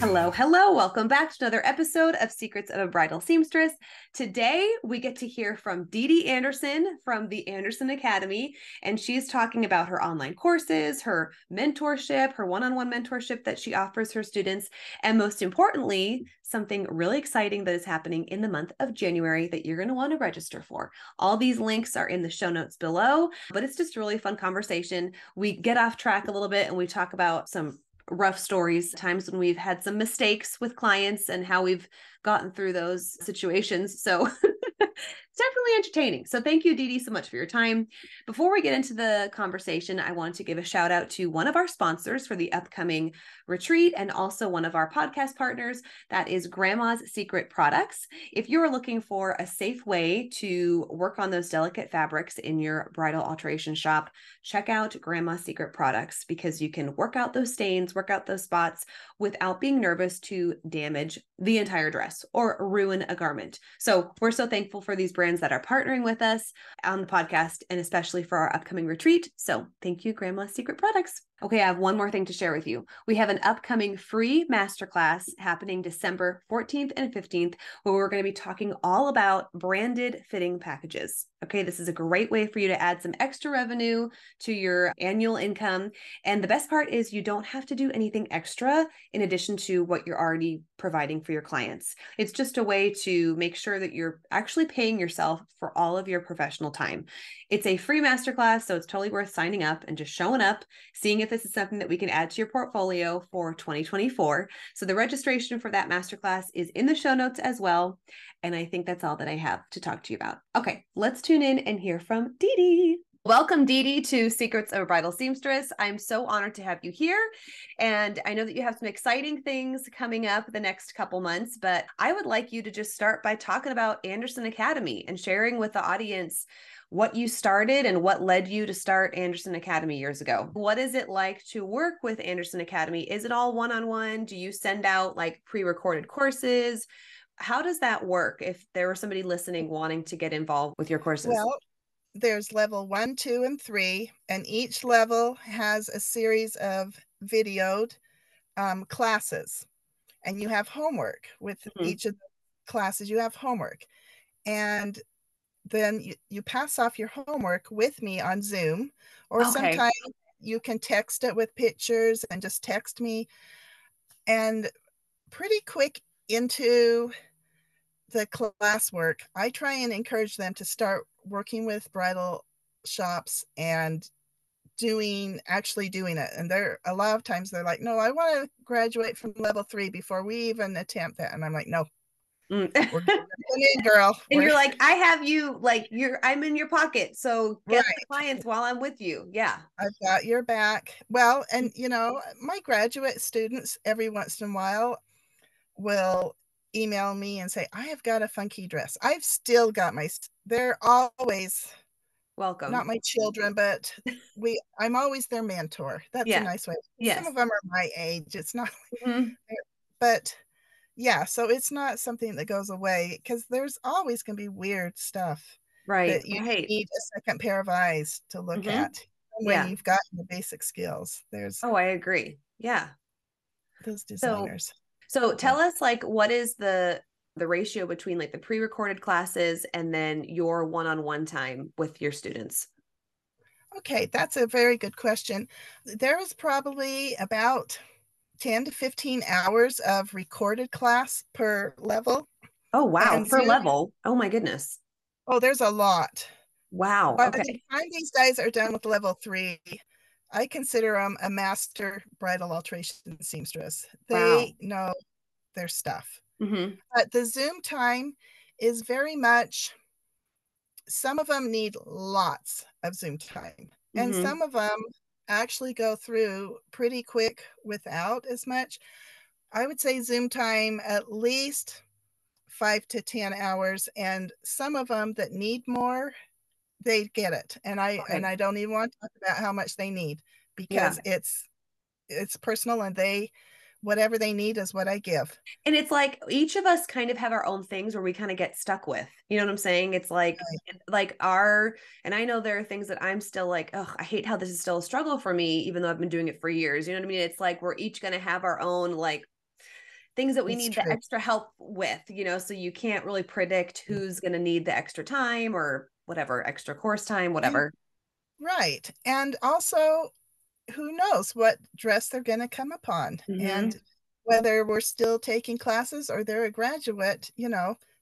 Hello, hello. Welcome back to another episode of Secrets of a Bridal Seamstress. Today, we get to hear from Dee Dee Anderson from the Anderson Academy, and she's talking about her online courses, her mentorship, her one-on-one mentorship that she offers her students, and most importantly, something really exciting that is happening in the month of January that you're going to want to register for. All these links are in the show notes below, but it's just a really fun conversation. We get off track a little bit and we talk about some rough stories, times when we've had some mistakes with clients and how we've gotten through those situations. So it's definitely entertaining. So thank you, Dee Dee, so much for your time. Before we get into the conversation, I want to give a shout out to one of our sponsors for the upcoming retreat and also one of our podcast partners, that is Grandma's Secret Products. If you are looking for a safe way to work on those delicate fabrics in your bridal alteration shop, check out Grandma's Secret Products, because you can work out those stains, work out those spots without being nervous to damage the entire dress or ruin a garment. So we're so thankful for these brands that are partnering with us on the podcast and especially for our upcoming retreat. So thank you, Grandma's Secret Products. Okay, I have one more thing to share with you. We have an upcoming free masterclass happening December 14th and 15th, where we're going to be talking all about branded fitting packages. Okay, this is a great way for you to add some extra revenue to your annual income. And the best part is you don't have to do anything extra in addition to what you're already providing for your clients. It's just a way to make sure that you're actually paying yourself for all of your professional time. It's a free masterclass, so it's totally worth signing up and just showing up, seeing if this is something that we can add to your portfolio for 2024. So the registration for that masterclass is in the show notes as well. And I think that's all that I have to talk to you about. Okay, let's tune in and hear from Dee Dee. Welcome, Dee Dee, to Secrets of a Bridal Seamstress. I'm so honored to have you here. And I know that you have some exciting things coming up the next couple months, but I would like you to just start by talking about Anderson Academy and sharing with the audience what you started and what led you to start Anderson Academy years ago. What is it like to work with Anderson Academy? Is it all one-on-one? Do you send out like pre-recorded courses? How does that work if there were somebody listening wanting to get involved with your courses? Well, there's level 1, 2, and 3, and each level has a series of videoed classes, and you have homework with each of the classes. You have homework, and then you pass off your homework with me on Zoom, or sometimes you can text it with pictures and just text me. And pretty quick into the classwork, I try and encourage them to start working with bridal shops and actually doing it. And they're a lot of times they're like, no, I want to graduate from level 3 before we even attempt that. And I'm like, no, we're going in, girl. And you're like, I have you, like I'm in your pocket. So get Right. the clients while I'm with you. Yeah. I've got your back. Well, and my graduate students every once in a while will email me and say, I have got a funky dress. I've still got they're always welcome. Not my children, but I'm always their mentor. That's a nice way. Yes. Some of them are my age. It's not, but yeah, so it's not something that goes away, because there's always going to be weird stuff. Right. That you need a second pair of eyes to look at when you've got the basic skills. I agree. Yeah. Those designers. So tell us, like, what is the ratio between like the pre-recorded classes and then your one-on-one time with your students? Okay, that's a very good question. There is probably about 10 to 15 hours of recorded class per level. Oh, wow. Per level. Oh, my goodness. Oh, there's a lot. Wow. By the time these guys are done with level 3, I consider them a master bridal alteration seamstress. They know their stuff. But the Zoom time is very much, some of them need lots of Zoom time. And some of them actually go through pretty quick without as much. I would say Zoom time at least 5 to 10 hours. And some of them that need more, they get it. And I don't even want to talk about how much they need, because it's personal, and whatever they need is what I give. And it's like each of us kind of have our own things where we kind of get stuck with, you know what I'm saying? It's like, and I know there are things that I'm still like, oh, I hate how this is still a struggle for me, even though I've been doing it for years. You know what I mean? It's like, we're each going to have our own like things that we It's need the true. extra help with, so you can't really predict who's going to need the extra time or whatever, extra course time, And whatever. right. And also, who knows what dress they're going to come upon. Mm-hmm. And whether we're still taking classes or they're a graduate,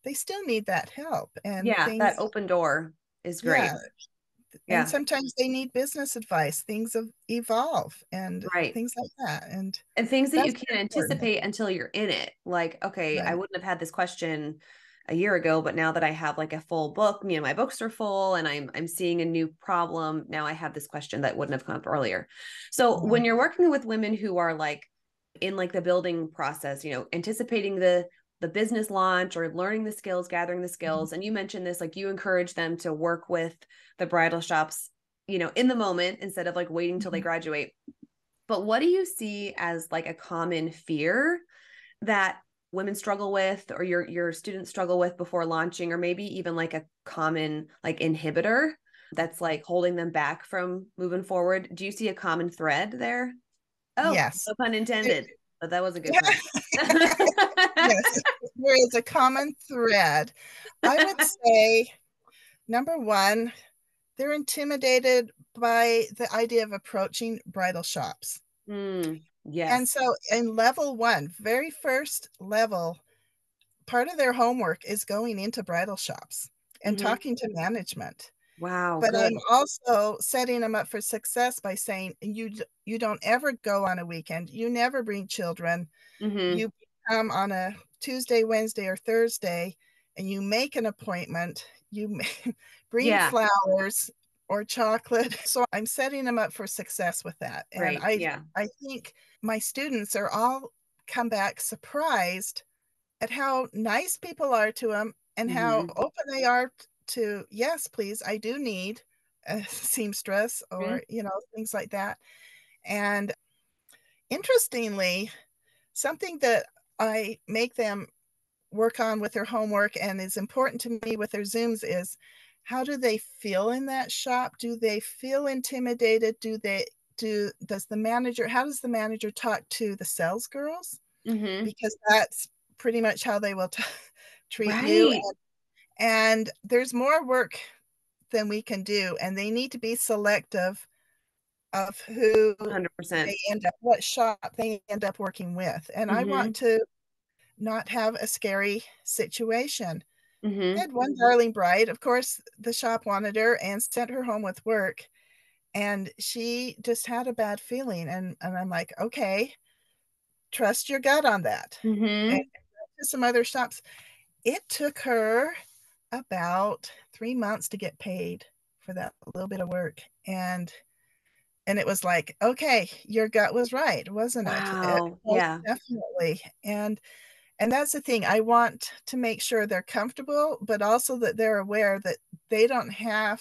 they still need that help and Yeah, that things. open door is Yeah. great. And Yeah, sometimes they need business advice. Things evolve and right. things like that. And And things that you that's can't very important. anticipate until you're in it. Like, okay, I Right. wouldn't have had this question a year ago, but now that I have like a full book, my books are full and I'm seeing a new problem. Now I have this question that wouldn't have come up earlier. So Yeah. when you're working with women who are like in like the building process, anticipating the business launch or learning the skills, gathering the Mhm. skills, and you mentioned this, like you encourage them to work with the bridal shops, in the moment instead of like waiting till they Mhm. graduate. But what do you see as like a common fear that women struggle with or your students struggle with before launching, or maybe even like a common like inhibitor that's like holding them back from moving forward? Do you see a common thread there? Oh, Yes. no pun There- intended, but that was a good pun. Yes, there is a common thread. I would say, number one, they're intimidated by the idea of approaching bridal shops. And Yes. so in level one, very first level, part of their homework is going into bridal shops and Hmm. talking to management. Wow, But good. I'm also setting them up for success by saying you don't ever go on a weekend. You never bring children. Hmm. You come on a Tuesday, Wednesday, or Thursday, and you make an appointment. You bring Yeah, flowers or chocolate. So I'm setting them up for success with that. And right. Yeah. I think my students are all come back surprised at how nice people are to them and how Hmm. open they are to, yes, please, I do need a seamstress or, things like that. And interestingly, something that I make them work on with their homework and is important to me with their Zooms is how do they feel in that shop? Do they feel intimidated? Does the manager, how does the manager talk to the sales girls? Hmm. Because that's pretty much how they will treat you. Right. And there's more work than we can do, and they need to be selective of who 100%. what shop they end up working with. And I want Hmm. to not have a scary situation. I Hmm. had one darling bride. Of course, the shop wanted her and sent her home with work. And she just had a bad feeling. And I'm like, okay, trust your gut on that. And Hmm. to some other shops. It took her about 3 months to get paid for that little bit of work. And it was like, okay, your gut was right, wasn't it? Wow. Most Yeah. definitely. And that's the thing. I want to make sure they're comfortable, but also that they're aware that they don't have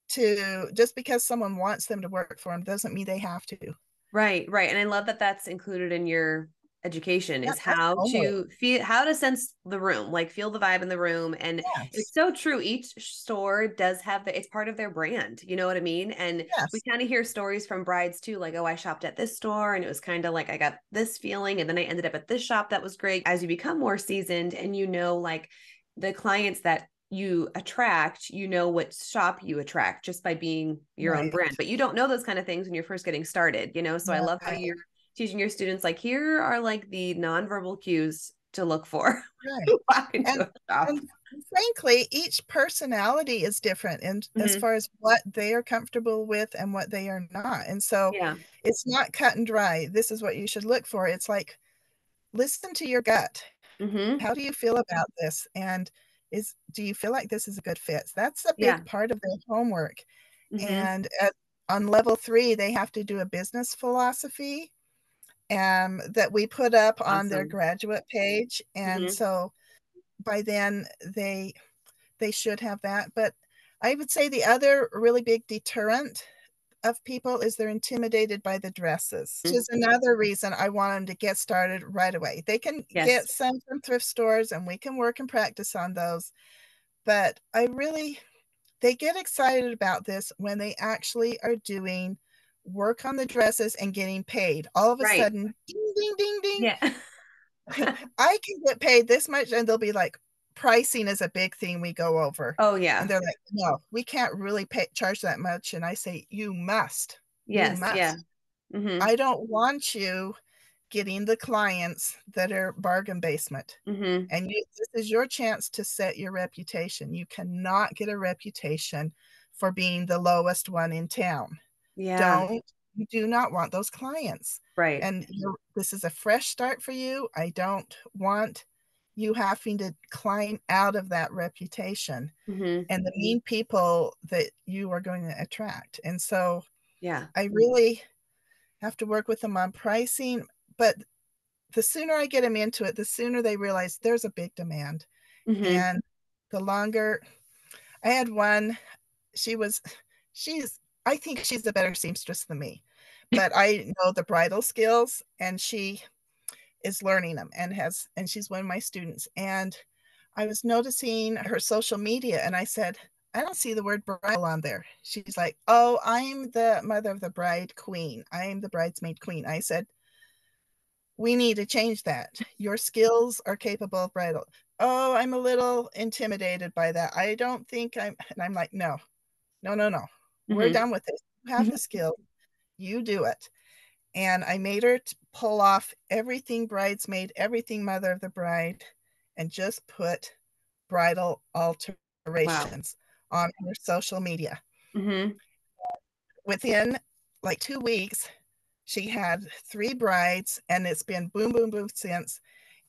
to, just because someone wants them to work for them doesn't mean they have to. Right, right. And I love that that's included in your education Yeah, is that's how homework. to feel, how to sense the room, like feel the vibe in the room. And it's Yes. so true. Each store does have it's part of their brand. You know what I mean? And we Yes. kind of hear stories from brides too, like, oh, I shopped at this store and it was kind of like I got this feeling. And then I ended up at this shop that was great. As you become more seasoned and like the clients that you attract, what shop you attract just by being your own Right. brand. But you don't know those kind of things when you're first getting started, So I love how Right. you're teaching your students like here are like the nonverbal cues to look for Right. who walk into And a shop. and frankly, each personality is different in as Hmm. far as what they are comfortable with and what they are not. And so Yeah. it's not cut and dry. This is what you should look for. It's like listen to your gut. Hmm. How do you feel about this? And do you feel like this is a good fit? That's a Yeah. big part of their homework. Hmm. And on level 3, they have to do a business philosophy that we put up on their Awesome. graduate page. And Hmm. so by then they should have that. But I would say the other really big deterrent of people is they're intimidated by the dresses, which is another reason I want them to get started right away. They can Yes. get some from thrift stores and we can work and practice on those. But they get excited about this when they actually are doing work on the dresses and getting paid. All of a Right. sudden, ding, ding, ding, ding, Yeah. I can get paid this much, and they'll be like, pricing is a big thing we go over. Oh And yeah. they're like, no, we can't really charge that much. And I say, you must. You Yes, yeah. must. Mm-hmm. I don't want you getting the clients that are bargain basement. Mm-hmm. And this is your chance to set your reputation. You cannot get a reputation for being the lowest one in town. Yeah. Don't, you do not want those clients. Right. And this is a fresh start for you. I don't want you having to climb out of that reputation Mm-hmm. and the mean people that you are going to attract. And so Yeah. I really have to work with them on pricing, but the sooner I get them into it, the sooner they realize there's a big demand. Mm-hmm. And the longer I had one, she was, she's, I think she's a better seamstress than me, but I know the bridal skills and she is learning them and she's one of my students. And I was noticing her social media and I said, I don't see the word bridal on there. She's like, oh, I'm the mother of the bride queen. I am the bridesmaid queen. I said, we need to change that. Your skills are capable of bridal. Oh, I'm a little intimidated by that. I don't think and I'm like, no, no, no, no. We're Mm-hmm. done with this. You have the skill. You do it. And I made her pull off everything bridesmaid, everything mother of the bride, and just put bridal Wow. alterations on her social media. Mm-hmm. Within like 2 weeks, she had 3 brides, and it's been boom, boom, boom since.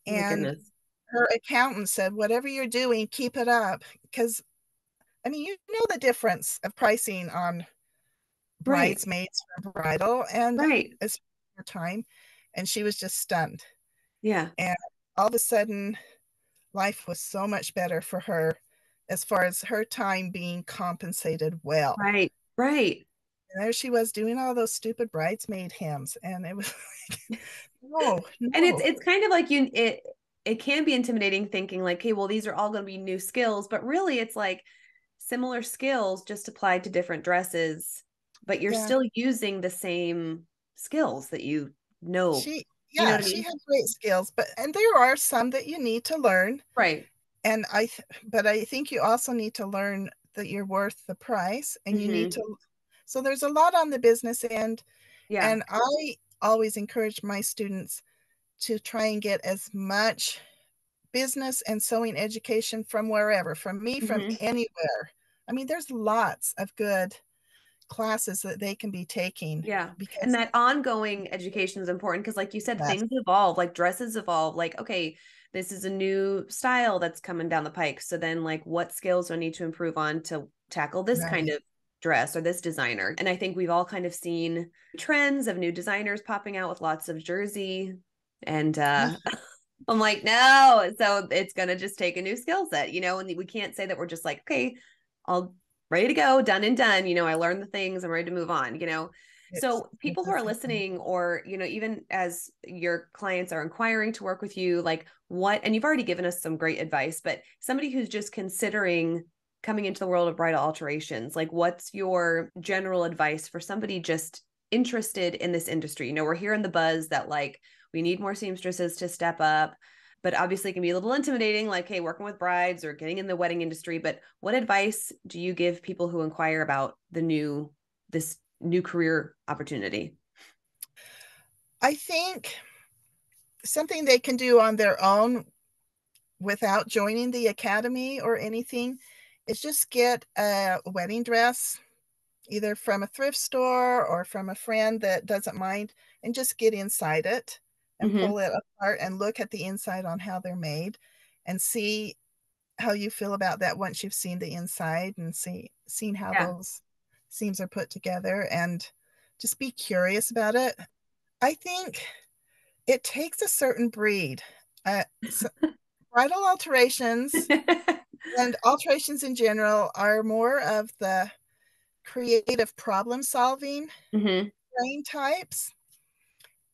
Oh my And goodness. her accountant said, whatever you're doing, keep it up. Because, I mean, you know the difference of pricing on Right. bridesmaids for bridal and Right. it's her time. And she was just stunned. Yeah. And all of a sudden, life was so much better for her as far as her time being compensated well. Right. Right. And there she was doing all those stupid bridesmaid hymns. And it was like, no, And it's no. it's kind of like it can be intimidating thinking like, okay, well, these are all going to be new skills, but really it's like similar skills just applied to different dresses, but you're Yeah. still using the same skills that you know. She, You know yeah, what I she mean? had great skills, and there are some that you need to learn. Right. And but I think you also need to learn that you're worth the price and you need Mm-hmm. to, so there's a lot on the business end. Yeah. And I always encourage my students to try and get as much business and sewing education from wherever, from me, from Mm-hmm. anywhere. I mean, there's lots of good classes that they can be taking Yeah. And because, that ongoing education is important because, like you said, yes, things evolve, like dresses evolve. Like, okay, this is a new style that's coming down the pike. So then, like, what skills do I need to improve on to tackle this kind right. of dress or this designer? And I think we've all kind of seen trends of new designers popping out with lots of jersey. And I'm like, no. So it's going to just take a new skill set, and we can't say that we're just like, okay, I'll ready to go, done and done. I learned the things, I'm ready to move on. So It people who are doesn't happen. listening, or, even as your clients are inquiring to work with you, like and you've already given us some great advice, but somebody who's just considering coming into the world of bridal alterations, like what's your general advice for somebody just interested in this industry? We're hearing the buzz that like we need more seamstresses to step up, but obviously it can be a little intimidating, like, hey, working with brides or getting in the wedding industry. But what advice do you give people who inquire about this new career opportunity? I think something they can do on their own without joining the academy or anything is just get a wedding dress either from a thrift store or from a friend that doesn't mind, and just get inside it and Mm-hmm. pull it apart and look at the inside on how they're made and see how you feel about that once you've seen the inside and seen how Yeah. those seams are put together, and just be curious about it. I think it takes a certain breed. So bridal alterations and alterations in general are more of the creative problem solving Mm-hmm. brain types.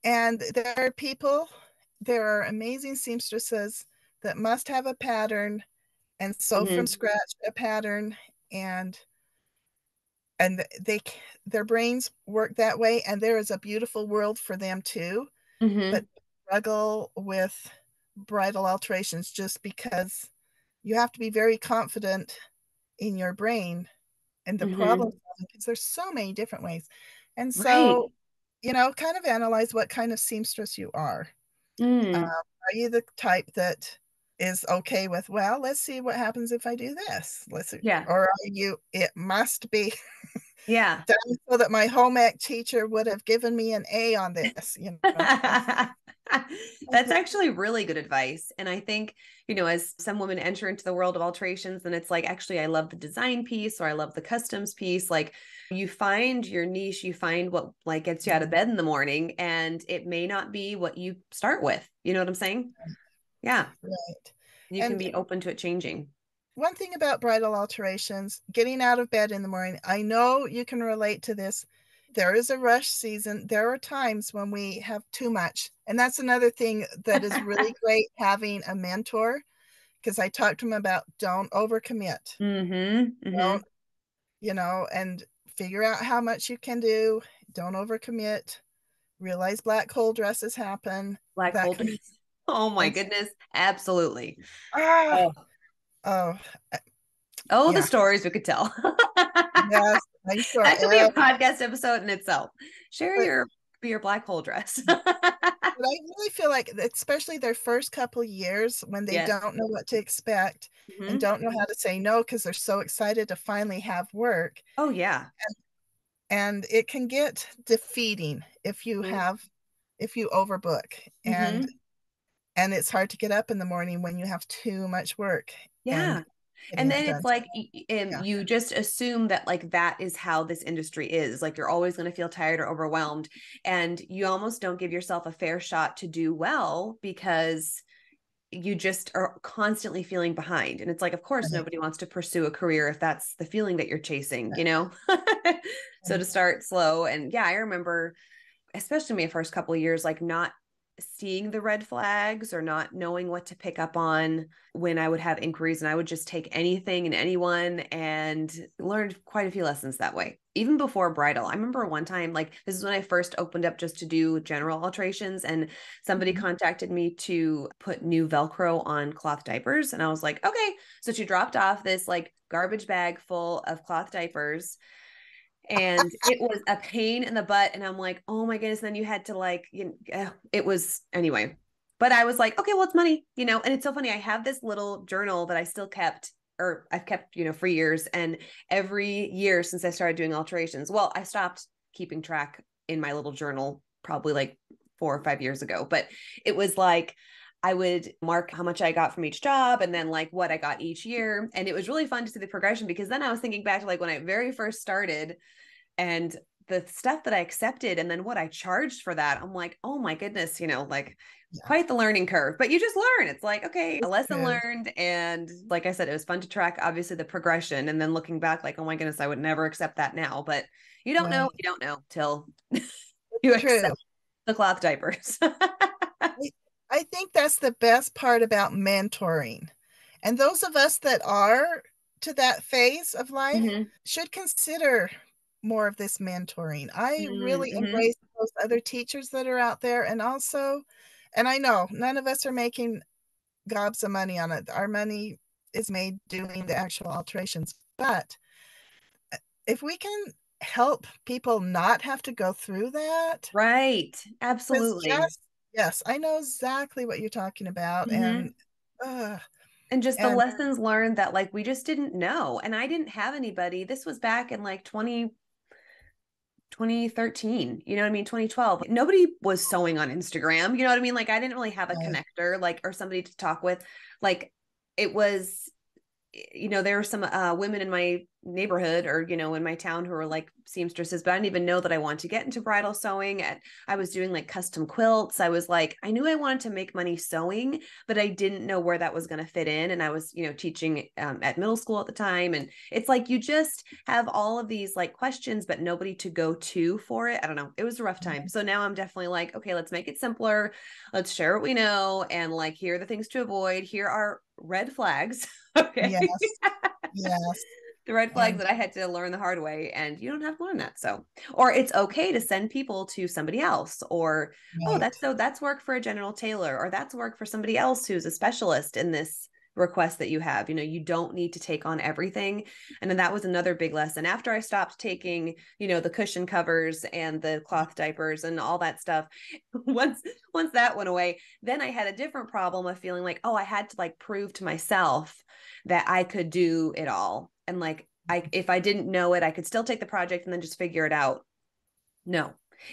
And there are amazing seamstresses that must have a pattern and sew from Mm-hmm. scratch a pattern, and and they their brains work that way, and there is a beautiful world for them too, Mm-hmm. but struggle with bridal alterations just because you have to be very confident in your brain and the problem solving, because there's so many different ways. And Right. so, kind of analyze what kind of seamstress you are. Mm. Are you the type that is okay with, well, let's see what happens if I do this? Let's see. Yeah. Or are you, it must be Yeah. done so that my home ec teacher would have given me an A on this, That's actually really good advice. And I think, as some women enter into the world of alterations, then it's like, actually, I love the design piece or I love the customs piece. Like you find your niche, you find what like gets you out of bed in the morning, and it may not be what you start with. You know what I'm saying? Yeah. Right. You can And be open to it changing. one thing about bridal alterations, getting out of bed in the morning, I know you can relate to this. There is a rush season. There are times when we have too much. And that's another thing that is really great, having a mentor, because I talked to him about don't overcommit. Don't, and figure out how much you can do. Don't overcommit. Realize black hole dresses happen. Black That hole kind of, dress. Oh my and goodness. Absolutely. ah, Oh, oh, oh, the yeah, stories we could tell. yes, I'm sure. That could be a podcast episode in itself. Share But your black hole dress. But I really feel like, especially their first couple years when they Yes. don't know what to expect and Hmm. don't know how to say no because they're so excited to finally have work. Oh yeah. And it can get defeating if you overbook, and Hmm. it's hard to get up in the morning when you have too much work and Yeah. getting And it then done. it's like Yeah, you just assume that like that is how this industry is. Like you're always going to feel tired or overwhelmed, and you almost don't give yourself a fair shot to do well because you just are constantly feeling behind. And it's like, of course, right, nobody wants to pursue a career if that's the feeling that you're chasing, you know? So to right, start slow. And yeah, I remember, especially my first couple of years, like not seeing the red flags or not knowing what to pick up on when I would have inquiries, and I would just take anything and anyone, and learned quite a few lessons that way. Even before bridal, I remember one time, like this is when I first opened up just to do general alterations, and somebody mhm, contacted me to put new Velcro on cloth diapers, and I was like, okay. So she dropped off this like garbage bag full of cloth diapers, and it was a pain in the butt, and I'm like, oh my goodness. And then you had to like, it was anyway, but I was like, okay, well, it's money, and it's so funny, I have this little journal that I still kept, or I've kept, for years, and every year since I started doing alterations, well, I stopped keeping track in my little journal probably like 4 or 5 years ago, but it was like I would mark how much I got from each job and then like what I got each year. And it was really fun to see the progression, because then I was thinking back to like when I very first started and the stuff that I accepted and then what I charged for that. I'm like, oh my goodness, like yeah, quite the learning curve, but you just learn. It's like, okay, a it's lesson true. learned. And like I said, it was fun to track, obviously, the progression. And then looking back, like, oh my goodness, I would never accept that now. But Right, you don't know till you it's true. accept the cloth diapers. I I think that's the best part about mentoring. And those of us that are to that phase of life Hmm. should consider more of this mentoring. I really Hmm. embrace those other teachers that are out there. And I know none of us are making gobs of money on it. Our money is made doing the actual alterations. But if we can help people not have to go through that, Right. because Absolutely. yes, I know exactly what you're talking about. And Hmm. uh, And just the and lessons learned that like we just didn't know. And I didn't have anybody. This was back in like 2013, you know what I mean? 2012. Nobody was sewing on Instagram. You know what I mean? Like I didn't really have a right, connector, like, or somebody to talk with. Like it was, there were some women in my neighborhood or, in my town who were like seamstresses, but I didn't even know that I wanted to get into bridal sewing. And I was doing like custom quilts. I was like, I knew I wanted to make money sewing, but I didn't know where that was going to fit in. And I was, teaching at middle school at the time. And it's like, you just have all of these like questions, but nobody to go to for it. I don't know. It was a rough time. So now I'm definitely like, okay, let's make it simpler. Let's share what we know. And like, here are the things to avoid. Here are red flags. Okay. yes, yes. the red flags And that I had to learn the hard way, and you don't have to learn that. So, or it's okay to send people to somebody else, or, oh, right. that's work for a general tailor, or that's work for somebody else who's a specialist in this request that you have. You don't need to take on everything. And then that was another big lesson after I stopped taking, the cushion covers and the cloth diapers and all that stuff. Once that went away, then I had a different problem of feeling like, oh, I had to like prove to myself that I could do it all. And like, if I didn't know it, I could still take the project and then just figure it out. No.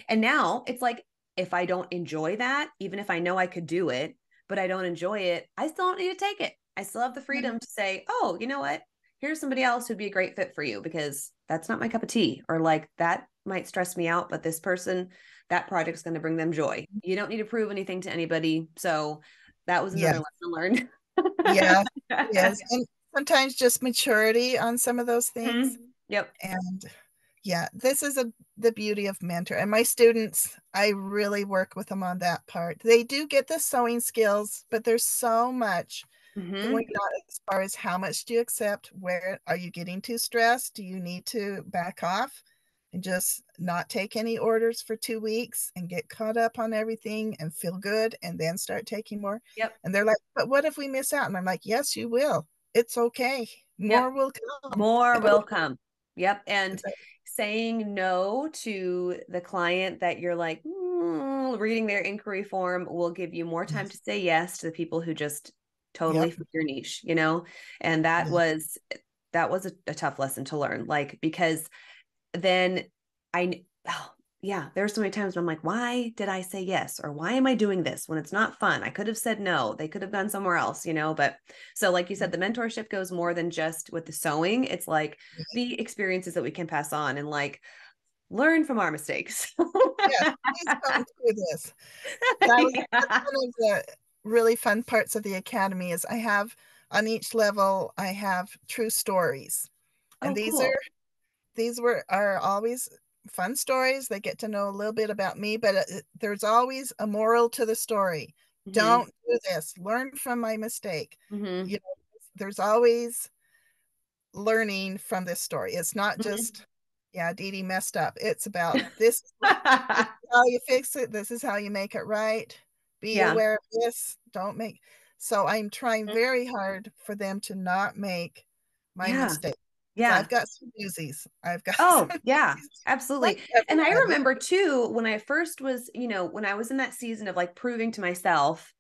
And now it's like, if I don't enjoy that, even if I know I could do it, but I don't enjoy it, I still don't need to take it. I still have the freedom to say, oh, you know what? Here's somebody else who'd be a great fit for you, because that's not my cup of tea, or like that might stress me out, but this person, that project's going to bring them joy. You don't need to prove anything to anybody. So that was another Yes. lesson learned. Yeah. Yes. And sometimes just maturity on some of those things. Yep. And yeah, this is the beauty of mentor. And my students, I really work with them on that part. They do get the sewing skills, but there's so much going on as far as how much do you accept? Where are you getting too stressed? Do you need to back off and just not take any orders for 2 weeks and get caught up on everything and feel good and then start taking more? Yep. And they're like, but what if we miss out? And I'm like, yes, you will. It's okay. Yep. More will come. More It'll, will come. Yep. And saying no to the client that you're like, reading their inquiry form will give you more time to say yes to the people who just totally yep. fit your niche, And that Yeah. was a tough lesson to learn, like, because then yeah, there's so many times when I'm like, why did I say yes? Or why am I doing this when it's not fun? I could have said no. They could have gone somewhere else, But so, like you said, the mentorship goes more than just with the sewing. It's like the experiences that we can pass on and like learn from our mistakes. Yes, please come through this. That's Yeah. one of the really fun parts of the academy is I have on each level, I have true stories. And Oh, cool. are always fun stories. They get to know a little bit about me, but there's always a moral to the story. Mm-hmm. Don't do this. Learn from my mistake. Mm-hmm. You know, there's always learning from this story. It's not Mm-hmm. just, yeah, Dee Dee messed up. It's about this is how you fix it. This is how you make it right. Be Yeah. aware of this. Don't make. So I'm trying very hard for them to not make my Yeah. mistake. So Yeah. I've got some doozies. I've got some Oh, yeah, doozies, like absolutely. And I everybody. remember too, when I first was, when I was in that season of like proving to myself,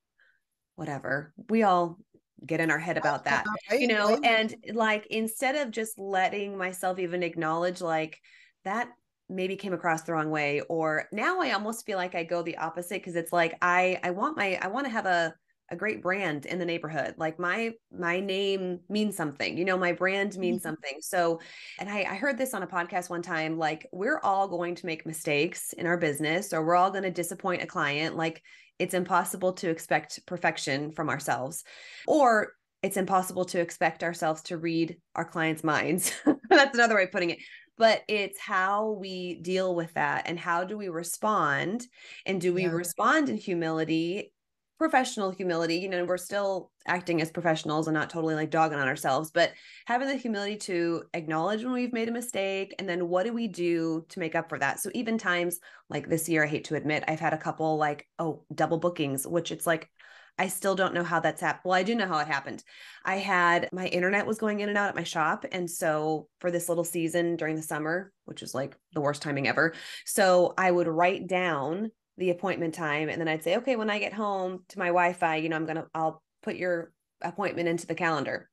whatever, we all get in our head about that, I and like, instead of just letting myself even acknowledge like that maybe came across the wrong way, or now I almost feel like I go the opposite, because it's like, I want to have a great brand in the neighborhood. Like my name means something, my brand means something. So, and I heard this on a podcast one time, like, we're all going to make mistakes in our business, or we're all going to disappoint a client. Like, it's impossible to expect perfection from ourselves, or it's impossible to expect ourselves to read our clients' minds. That's another way of putting it. But it's how we deal with that, and how do we respond? And do we yeah, respond in humility, professional humility? We're still acting as professionals and not totally like dogging on ourselves, but having the humility to acknowledge when we've made a mistake, and then what do we do to make up for that? So even times like this year, I hate to admit, I've had a couple like, double bookings, which it's like, I still don't know how that's happened. Well, I do know how it happened. I had my internet was going in and out at my shop. And so for this little season during the summer, which is like the worst timing ever. So I would write down the appointment time, and then I'd say, okay, when I get home to my Wi-Fi, I'll put your appointment into the calendar.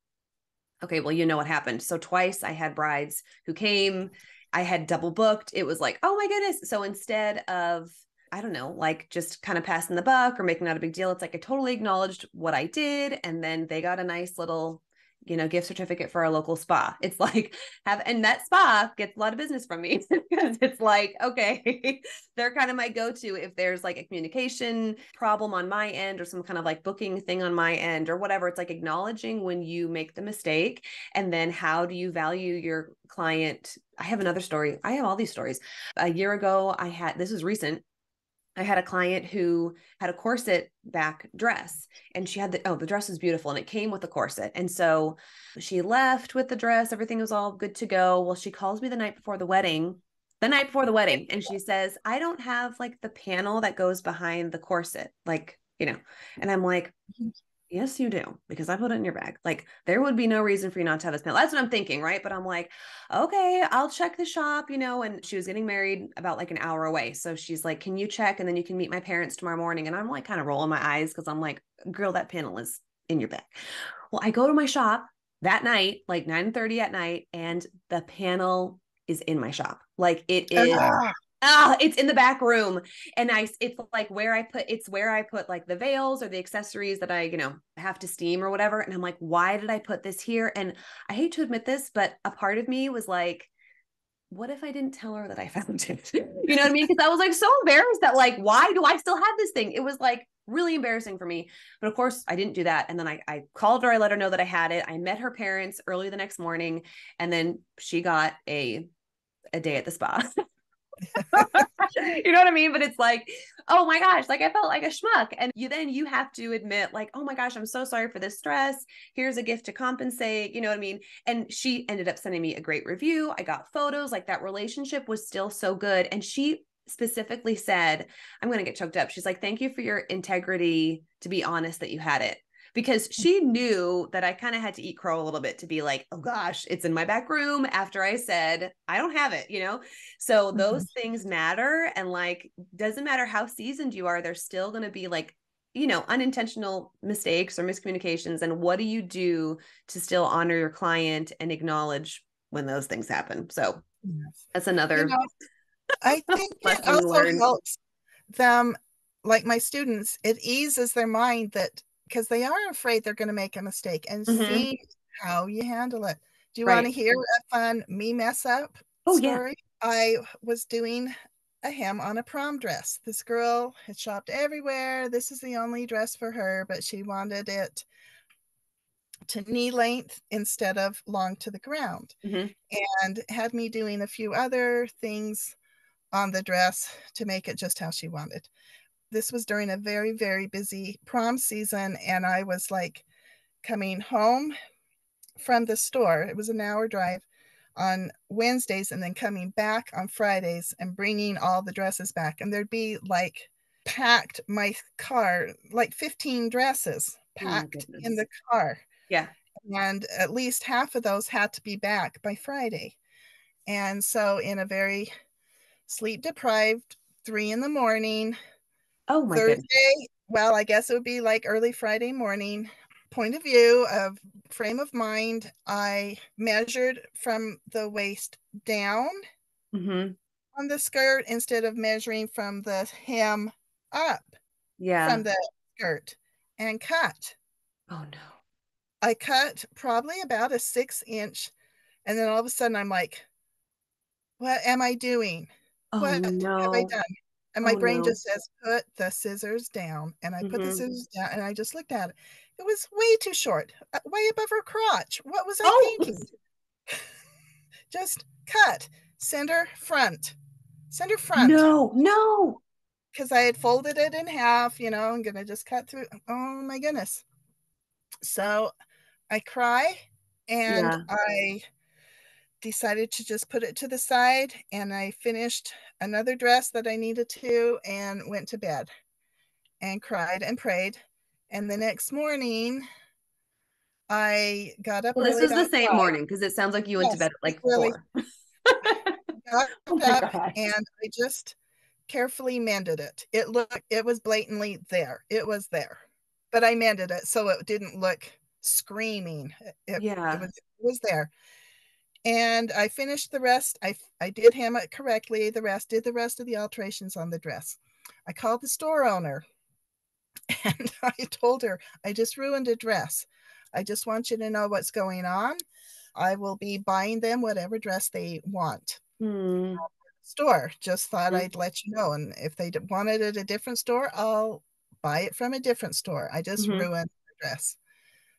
Okay, well, what happened. So twice I had brides who came, I had double booked. It was like, oh my goodness. So instead of, I don't know, like just kind of passing the buck or making that a big deal, it's like I totally acknowledged what I did. And then they got a nice little, gift certificate for our local spa. It's like, and that spa gets a lot of business from me, because it's like, okay, they're kind of my go-to if there's like a communication problem on my end, or some kind of like booking thing on my end, or whatever. It's like acknowledging when you make the mistake, and then how do you value your client? I have another story. I have all these stories. A year ago, this was recent. I had a client who had a corset back dress, and she had the dress was beautiful and it came with a corset. And so she left with the dress, everything was all good to go. Well, she calls me the night before the wedding, and she says, I don't have like the panel that goes behind the corset, like, and I'm like, yes, you do, because I put it in your bag. Like, there would be no reason for you not to have this panel. That's what I'm thinking, right? But I'm like, okay, I'll check the shop, and she was getting married about like an hour away. So she's like, can you check? And then you can meet my parents tomorrow morning. And I'm like kind of rolling my eyes because I'm like, girl, that panel is in your bag. Well, I go to my shop that night, like 9:30 at night, and the panel is in my shop. Like, it is it's in the back room. And it's like where I put like the veils or the accessories that I, have to steam or whatever. And I'm like, why did I put this here? And I hate to admit this, but a part of me was like, what if I didn't tell her that I found it? You know what I mean? Because I was like so embarrassed that, like, why do I still have this thing? It was like really embarrassing for me. But of course I didn't do that. And then I called her, I let her know that I had it. I met her parents early the next morning, and then she got a day at the spa. You know what I mean? But it's like, oh my gosh, like I felt like a schmuck. And you have to admit, like, oh my gosh, I'm so sorry for this stress. Here's a gift to compensate. You know what I mean? And she ended up sending me a great review. I got photos. Like, that relationship was still so good. And she specifically said, I'm going to get choked up. She's like, thank you for your integrity to be honest that you had it. Because she knew that I kind of had to eat crow a little bit to be like, oh gosh, it's in my back room after I said, I don't have it, So those things matter. And like, doesn't matter how seasoned you are, there's still going to be like, unintentional mistakes or miscommunications. And what do you do to still honor your client and acknowledge when those things happen? So that's another I think it lesson also learned. helps them, like my students, it eases their mind that, because they are afraid they're going to make a mistake, and see how you handle it. Do you want to hear a fun me mess up story? Yeah. I was doing a hem on a prom dress. This girl had shopped everywhere. This is the only dress for her, but she wanted it to knee length instead of long to the ground, and had me doing a few other things on the dress to make it just how she wanted. This was during a very, very busy prom season, and I was like coming home from the store. It was an hour drive on Wednesdays, and then coming back on Fridays and bringing all the dresses back. And there'd be like packed my car, like 15 dresses packed in the car. Yeah. And at least half of those had to be back by Friday. And so in a very sleep deprived 3 a.m, Oh my Thursday, goodness. well, I guess it would be like early Friday morning, point of view of frame of mind, I measured from the waist down on the skirt instead of measuring from the hem up from the skirt, and cut. Oh no. I cut probably about a 6-inch, and then all of a sudden I'm like, what am I doing? Oh What have I no. done? And my Oh brain no. just says, put the scissors down. And I put the scissors down, and I just looked at it. It was way too short, way above her crotch. What was I thinking? Just cut, center front, center front. No. Because I had folded it in half, I'm going to just cut through. Oh my goodness. So I cry, and I decided to just put it to the side, and I finished another dress that I needed to and went to bed and cried and prayed. And the next morning I got up Well, this early was the about same 5. morning, because it sounds like you went to Yes, bed at like really 4. got Oh my up, gosh. and I just carefully mended it. It was blatantly there. It was there. But I mended it so it didn't look screaming. It was there. And I finished the rest. I did hem it correctly. Did the rest of the alterations on the dress. I called the store owner, and I told her, I just ruined a dress. I just want you to know what's going on. I will be buying them whatever dress they want. Store. Just thought I'd let you know. And if they wanted it at a different store, I'll buy it from a different store. I just ruined the dress.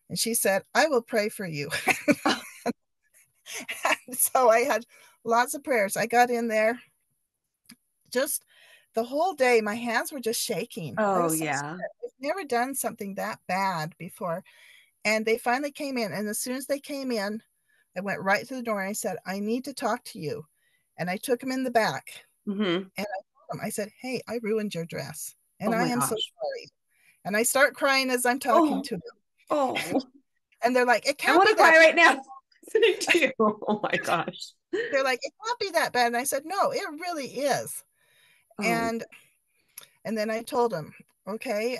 And she said, I will pray for you. So I had lots of prayers. I got in there, just the whole day, my hands were just shaking. I Oh was so yeah. scared. I've never done something that bad before. And they finally came in. And as soon as they came in, I went right to the door and I said, I need to talk to you. And I took him in the back Mm-hmm. and I told him, I said, hey, I ruined your dress. And Oh I my am so gosh. sorry. And I start crying as I'm talking Oh, to them. oh. And they're like, it I can't want be to that cry bad. right now. Listening to you. Oh my gosh. They're like, it can't be that bad. And I said, no, it really is. Oh. And then I told them, okay,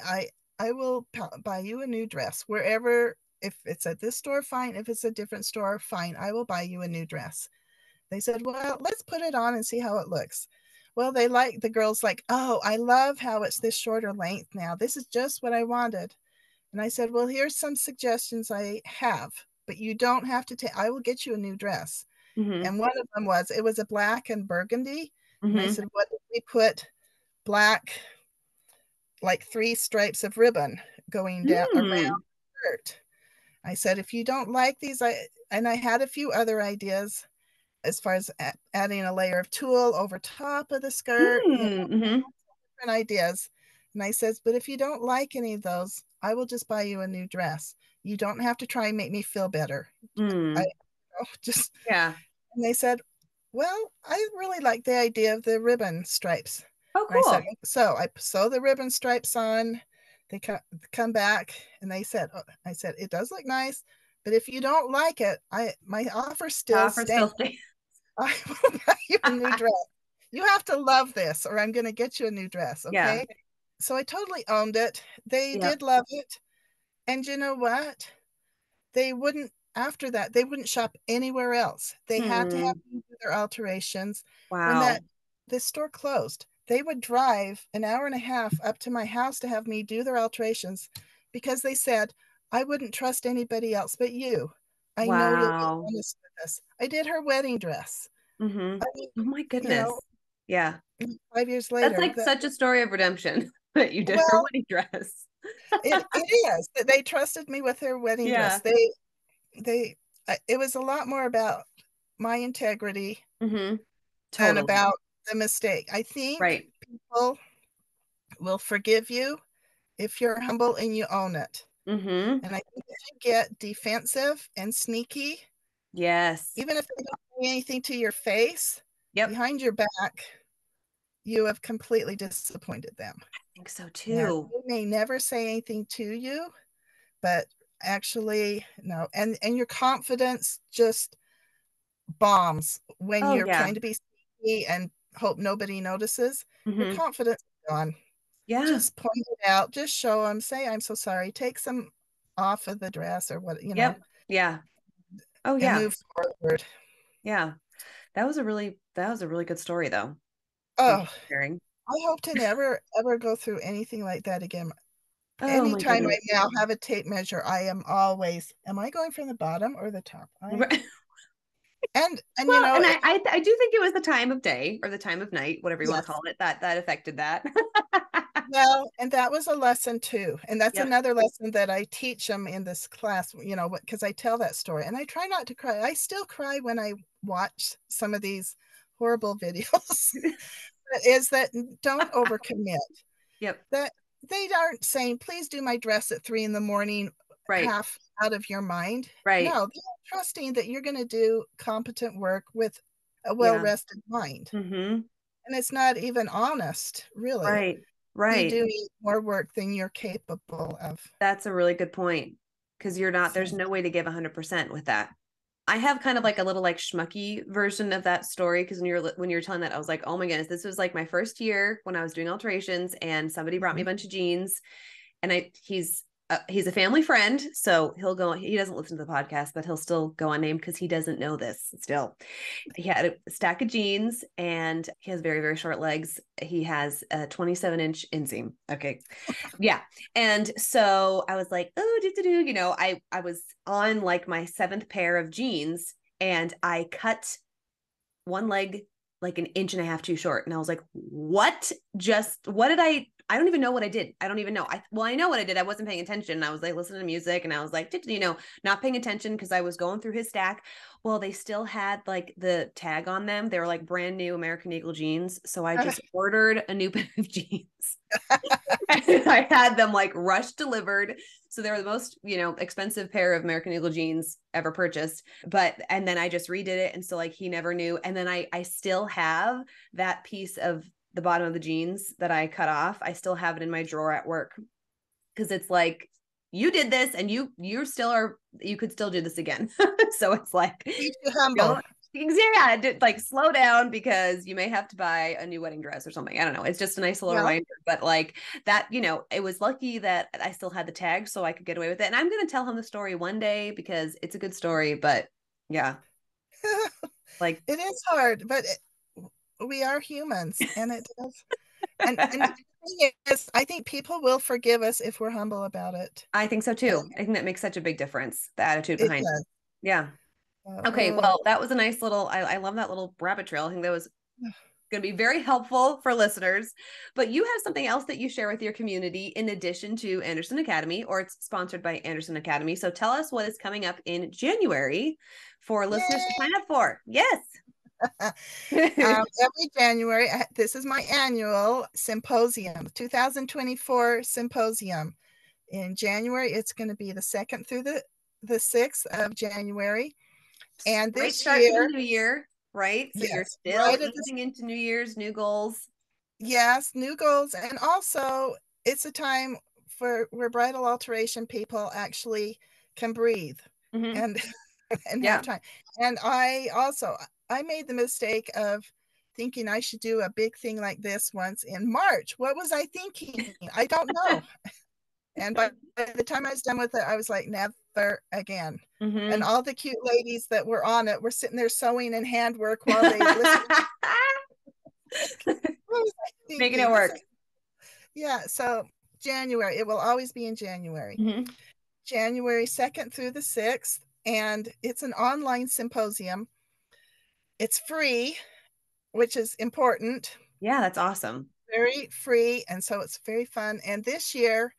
I will buy you a new dress wherever. If it's at this store, fine. If it's a different store, fine. I will buy you a new dress. They said, well, let's put it on and see how it looks. Well, the girls like, oh, I love how it's this shorter length now. This is just what I wanted. And I said, well, here's some suggestions I have, but you don't have to take, I will get you a new dress. Mm-hmm. And one of them it was a black and burgundy. And I Mm-hmm. said, what if we put black, like 3 stripes of ribbon going down around Mm. the shirt? I said, if you don't like these, I had a few other ideas as far as adding a layer of tulle over top of the skirt, Mm-hmm. different ideas. And I says, but if you don't like any of those, I will just buy you a new dress. You don't have to try and make me feel better. I Mm. just, Yeah. and they said, well, I really like the idea of the ribbon stripes. Oh, And I said, cool. so I sew the ribbon stripes on. They come back and they said, oh, I said, it does look nice, but if you don't like it, my offer still Offer stands. still stays. I will buy you a new dress. You have to love this, or I'm going to get you a new dress. Yeah. Okay. So I totally owned it. They Yep. did love it. And you know what? They wouldn't, after that, they wouldn't shop anywhere else. They had to have Hmm. me do their alterations. When Wow. this store closed, they would drive an hour and a half up to my house to have me do their alterations because they said, I wouldn't trust anybody else but you. I know you'll be Wow. honest with us. I did her wedding dress. Mm-hmm. I mean, Oh my you know, goodness. Yeah. 5 years That's later, like such a story of redemption that you did her well, wedding dress. it is that they trusted me with their wedding dress. Yeah. They it was a lot more about my integrity Mm-hmm. than Totally. about the mistake. I think Right. people will forgive you if you're humble and you own it. Mm-hmm. And I think if you get defensive and sneaky, Yes. even if they don't say anything to your face, Yep. behind your back, you have completely disappointed them. I think so And too. they may never say anything to you, but actually, no. And your confidence just bombs when Oh you're yeah. trying to be sneaky and hope nobody notices. Your Mm-hmm. confidence is gone. Yeah. Just point it out, just show them, say I'm so sorry, take some off of the dress or what, Yep. Yeah. Oh and yeah. move forward. Yeah. That was a really good story though. Thank you Oh, for sharing. I hope to never ever go through anything like that again. Oh my Anytime I goodness. now have a tape measure, I am always, am I going from the bottom or the top? And Well, and I do think it was the time of day or the time of night, whatever you want to yes. call it, that affected that. Well, and that was a lesson too. And that's Yep. another lesson that I teach them in this class, because I tell that story and I try not to cry. I still cry when I watch some of these horrible videos. Is that don't overcommit. Yep. That they aren't saying, please do my dress at 3 a.m, Right. half out of your mind. No, Right. they're trusting that you're going to do competent work with a Yeah. well-rested mind. Mm-hmm. And it's not even honest, really. Right. Be Right. doing more work than you're capable of. That's a really good point. Because there's So, no way to give 100% with that. I have kind of like a little like schmucky version of that story because when you're telling that, I was like, oh my goodness, this was like my first year when I was doing alterations, and somebody brought me a bunch of jeans, and he's a family friend, so he doesn't listen to the podcast, but he'll still go unnamed because he doesn't know this still. He had a stack of jeans and he has very, very short legs. He has a 27-inch inseam. Okay. Yeah. And so I was like, oh, I was on like my 7th pair of jeans and I cut one leg like an inch and a half too short. And I was like, what did I I don't even know what I did. I don't even know. I know what I did. I wasn't paying attention. I was like listening to music and I was like, not paying attention because I was going through his stack. Well, they still had like the tag on them. They were like brand new American Eagle jeans. So I just ordered a new pair of jeans. I had them like rush delivered. So they were the most, expensive pair of American Eagle jeans ever purchased. And then I just redid it. And so like he never knew. And then I still have that piece of the bottom of the jeans that I cut off. I still have it in my drawer at work because it's like, you did this and you could still do this again. So it's like, keep you humble. Yeah, like slow down because you may have to buy a new wedding dress or something. I don't know. It's just a nice little reminder. But like that, it was lucky that I still had the tag so I could get away with it. And I'm going to tell him the story one day because it's a good story. But yeah, like it is hard, but we are humans, and it does. And the thing is, I think people will forgive us if we're humble about it. I think so too. I think that makes such a big difference. The attitude behind it. Yeah. Okay, well, that was a nice little, I love that little rabbit trail. I think that was going to be very helpful for listeners. But you have something else that you share with your community in addition to Anderson Academy, or it's sponsored by Anderson Academy. So tell us what is coming up in January for listeners to sign up for. Yes. Every January, this is my annual symposium, 2024 symposium. In January, it's going to be the 2nd through the 6th of January. And this start year, to the new year, right? So you're still easing into New Year's, new goals. Yes, new goals. And also, it's a time where bridal alteration people actually can breathe and have time. And I made the mistake of thinking I should do a big thing like this once in March. What was I thinking? I don't know. And by the time I was done with it, I was like, never again. And all the cute ladies that were on it were sitting there sewing and handwork while they listened. Making it work. Yeah, so January, it will always be in January. January 2nd through the 6th, and it's an online symposium. It's free, which is important. Yeah, that's awesome. Very free, and so it's very fun. And this year,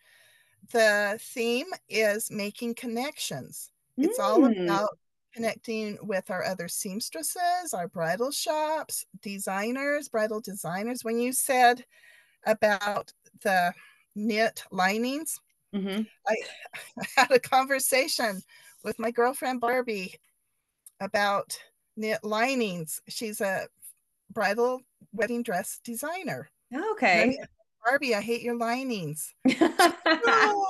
the theme is making connections. It's all about connecting with our other seamstresses, our bridal shops, designers, bridal designers. When you said about the knit linings, I had a conversation with my girlfriend Barbie about knit linings. She's a bridal wedding dress designer. Okay. Barbie, I hate your linings. No,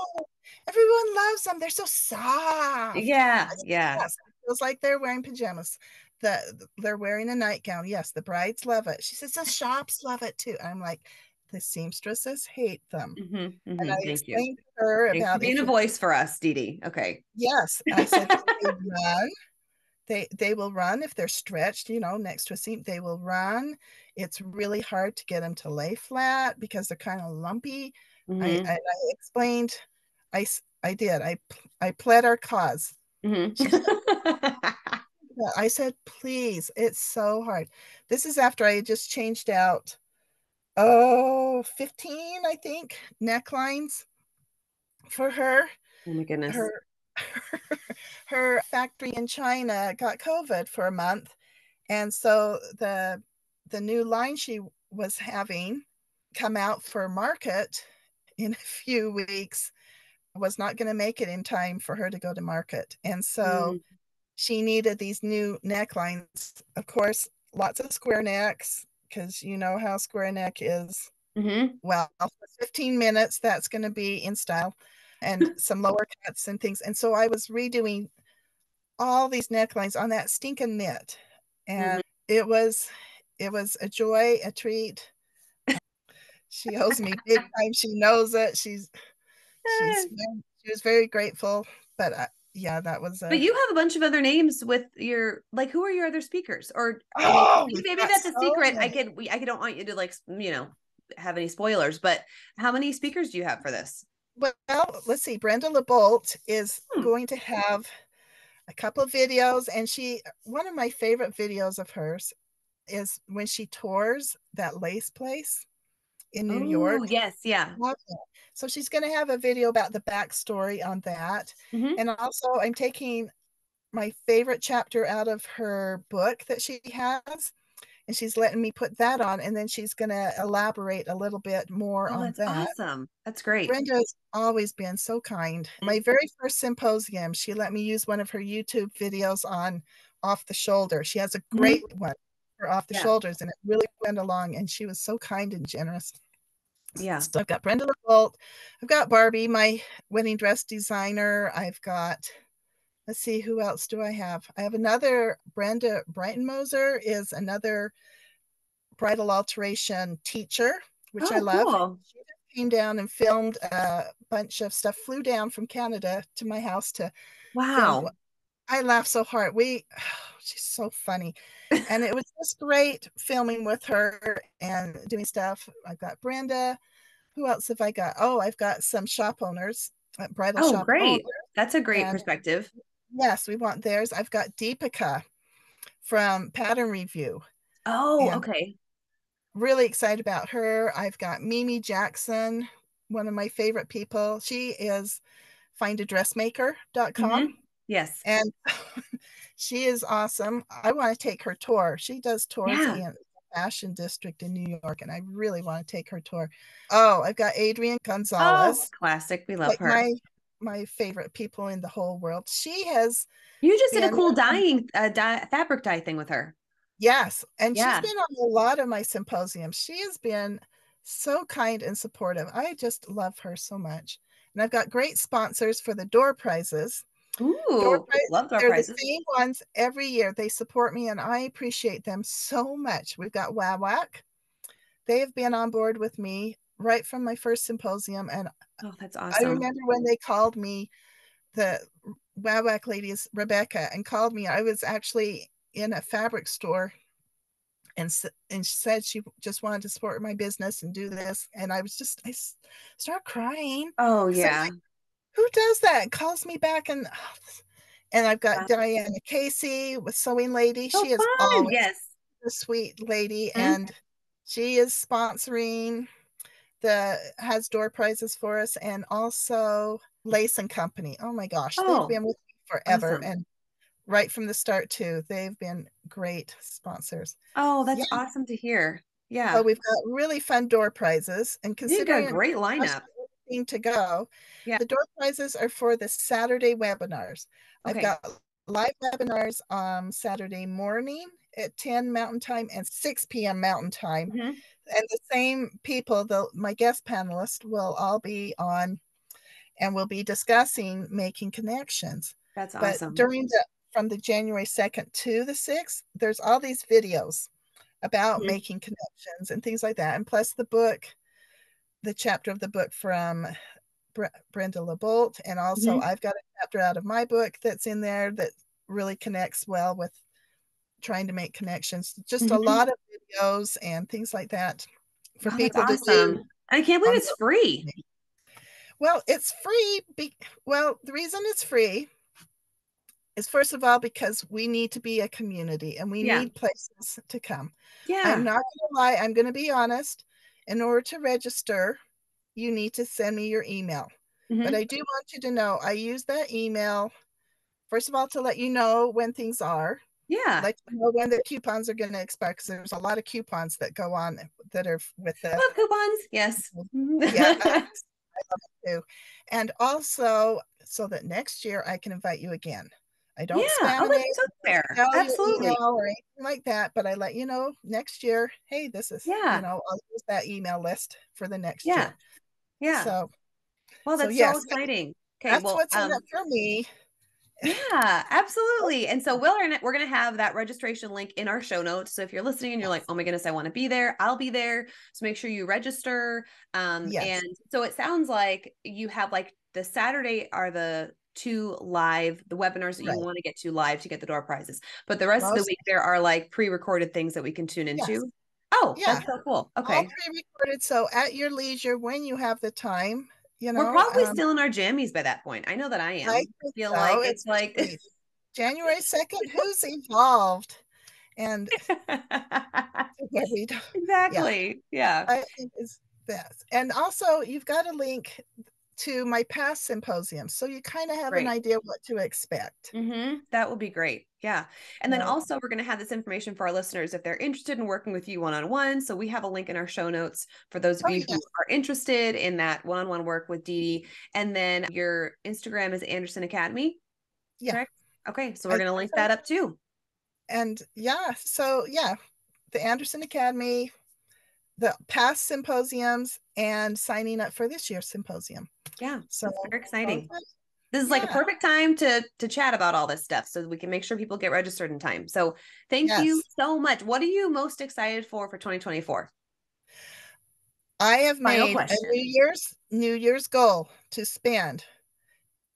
everyone loves them. They're so soft. Yeah. Yes, it feels like they're wearing pajamas. They're wearing a nightgown. Yes, the brides love it. She says the shops love it too. I'm like, the seamstresses hate them. And I explained to her about being a voice for us, Dee Dee. Okay. Yes, I said they run. They will run if they're stretched, next to a seam. They will run. It's really hard to get them to lay flat because they're kind of lumpy. I explained. I did. I pled our cause. I said, please, it's so hard. This is after I just changed out 15, I think, necklines for her. Oh my goodness. Her factory in China got COVID for a month. And so the new line she was having come out for market in a few weeks was not going to make it in time for her to go to market. And so she needed these new necklines. Of course, lots of square necks, because you know how square neck is. Well, for 15 minutes, that's going to be in style, and some lower cuts and things. And so I was redoing all these necklines on that stinking knit. And it was a joy, a treat. She owes me big time. She knows it. She was very grateful. But yeah, that was. But you have a bunch of other names with your, like, who are your other speakers? Or maybe that's a secret. I don't want you to have any spoilers. But how many speakers do you have for this? Well, let's see. Brenda LeBolt is going to have a couple of videos, and one of my favorite videos of hers is when she tours that lace place. in New Oh, York. yes, yeah. Love it. So she's going to have a video about the backstory on that. Mm-hmm. And also, I'm taking my favorite chapter out of her book that she has, and she's letting me put that on, and then she's going to elaborate a little bit more Oh, on that's that. awesome. That's great. Brenda's always been so kind. Mm-hmm. My very first symposium, she let me use one of her YouTube videos on off the shoulder. She has a great one for off the Yeah. shoulders, and it really went along, and she was so kind and generous. Yeah. So I've got Brenda LeBolt, I've got Barbie, my wedding dress designer. I've got, let's see, who else do I have? I have another, Brenda Breitenmoser is another bridal alteration teacher, which I Oh, love. cool. She came down and filmed a bunch of stuff, flew down from Canada to my house to film. Wow. I laughed so hard. She's so funny. And it was just great filming with her and doing stuff. I've got Brenda. Who else have I got? Oh, I've got some shop owners, bridal Oh, shop owners. great. That's a great And perspective. yes, we want theirs. I've got Deepika from Pattern Review, Oh, and okay. really excited about her. I've got Mimi Jackson, one of my favorite people. She is findadressmaker.com. Mm-hmm. Yes. And she is awesome. I want to take her tour. She does tours Yeah. in the Fashion District in New York, and I really want to take her tour. Oh, I've got Adrienne Oh, Gonzalez, classic. We love like her. my favorite people in the whole world. She has You just did a been, cool dyeing, fabric dye thing with her. yes, and she's Yeah. been on a lot of my symposiums. She has been so kind and supportive. I just love her so much. And I've got great sponsors for the door prizes. Door Ooh, prizes, love door they're the prizes. same ones every year. They support me, and I appreciate them so much. We've got WAWAC. They have been on board with me right from my first symposium, and Oh, that's I awesome. remember when they called me, the WAWAC ladies, Rebecca, and called me. I was actually in a fabric store, and she said she just wanted to support my business and do this, and I started crying Oh, because I'm yeah. like, who does that? Calls me back, and I've got Wow. Diana Casey with Sewing Lady. So She is fun. always Yes. a sweet lady, Hmm. and she is sponsoring the has door prizes for us, and also Lace and Company. Oh my gosh, they've Oh, been with me forever, awesome. and right from the start too. They've been great sponsors. Oh, Yeah, that's awesome to hear. so Yeah. we've got really fun door prizes, and You got a considering great lineup. everything to go, Yeah. the door prizes are for the Saturday webinars. I've Okay. got live webinars on Saturday morning at 10 Mountain Time and 6 p.m. Mountain Time. Hmm. And the same people, my guest panelists, will all be on, and we'll be discussing making connections. That's But awesome. from the January 2nd to the 6th, there's all these videos about Mhm. making connections and things like that. And plus the chapter of the book from Brenda LeBolt. And also, Mhm. I've got a chapter out of my book that's in there that really connects well with trying to make connections. Just a Mhm. lot of videos and things like that for Oh, that's people to do awesome. I can't believe on it's free. their. Well, it's free. Well, the reason it's free is, first of all, because we need to be a community and we Yeah. need places to come. I'm Yeah. not going to lie. I'm going to be honest. In order to register, you need to send me your email. But Hmm. I do want you to know I use that email, first of all, to let you know when things are, Yeah. let you know when the coupons are going to expire, because there's a lot of coupons that go on that are with the, Oh, coupons. Yes. yeah, I Yeah. love it too. And also, so that next year I can invite you again. I don't Oh, spam it, that's so I don't fair. sell your email Absolutely. or anything like that, but I let you know next year, hey, this is, Yeah. I'll use that email list for the next Yeah. year. Yeah. So, Well, so that's so yes, exciting. Okay. that's Well, what's in it for me. yeah, absolutely. And so we're gonna have that registration link in our show notes. So if you're listening and you're like, Yes. oh my goodness, I want to be there, I'll be there. So make sure you register. Yes. And so it sounds like you have like the Saturday are the two live, the webinars that you Right. want to get to live to get the door prizes. But the rest of the Most, week there are like pre-recorded things that we can tune yes. into. Oh, Yeah. that's so cool. All Okay. pre-recorded. So at your leisure, when you have the time, We're probably still in our jammies by that point. I know that I I am. I think feel so. like it's It's like sweet. January 2nd, who's evolved? And where we don't, yeah, exactly. Yeah. I think That's, and also you've got a link to my past symposiums, so you kind of have an Great. idea what to expect. That would be great. Yeah. And then So, also, we're going to have this information for our listeners if they're interested in working with you one-on-one. So we have a link in our show notes for those of oh you who yes, are interested in that one-on-one work with Dee Dee. And then your Instagram is Anderson Academy, yeah, correct? Okay. So I we're going to think link so. that up too. And yeah, so yeah, the Anderson Academy, the past symposiums, and signing up for this year's symposium. Yeah. So That's very exciting. okay. This is like a Yeah, perfect time to chat about all this stuff so we can make sure people get registered in time. So thank you yes. so much. What are you most excited for 2024? I have Final made a question. New Year's goal to spend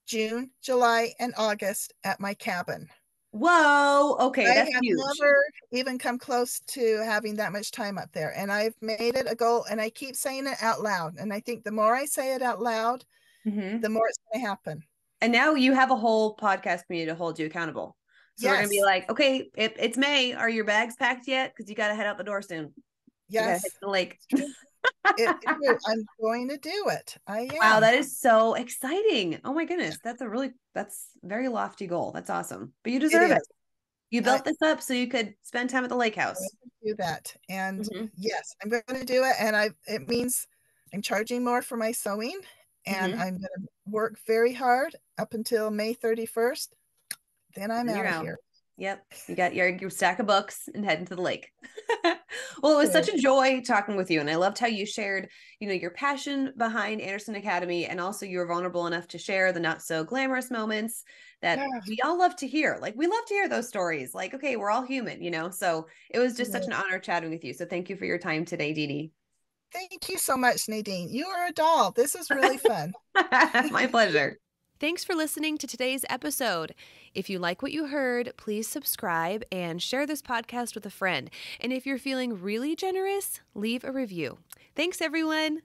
June, July, and August at my cabin. Whoa. Okay. I That's have huge. never even come close to having that much time up there. And I've made it a goal, and I keep saying it out loud. And I think the more I say it out loud, Mm-hmm. the more it's going to happen. And now you have a whole podcast community to hold you accountable. So we're going to be Yes. like, okay, it's May. Are your bags packed yet? Because you got to head out the door soon. You got to head Yes. to the lake. It's true. It's true. I'm going to do it. I Wow, am. that is so exciting. Oh my goodness. That's a very lofty goal. That's awesome. But you It deserve is. it. You I, built this up so you could spend time at the lake I house. do that. And Mm-hmm. yes, I'm going to do it. And it means I'm charging more for my sewing, and Mm-hmm. I'm going to work very hard up until May 31st. Then I'm And out you're of out. here. Yep. You got your stack of books and heading to the lake. Well, it was True. such a joy talking with you. And I loved how you shared, your passion behind Anderson Academy. And also you were vulnerable enough to share the not so glamorous moments that Yeah. we all love to hear. Like we love to hear those stories. Like, okay, we're all human. So it was just such an honor chatting with you. So thank you for your time today, Dee Dee. Thank you so much, Nadine. You are a doll. This is really fun. My pleasure. Thanks for listening to today's episode. If you like what you heard, please subscribe and share this podcast with a friend. And if you're feeling really generous, leave a review. Thanks, everyone.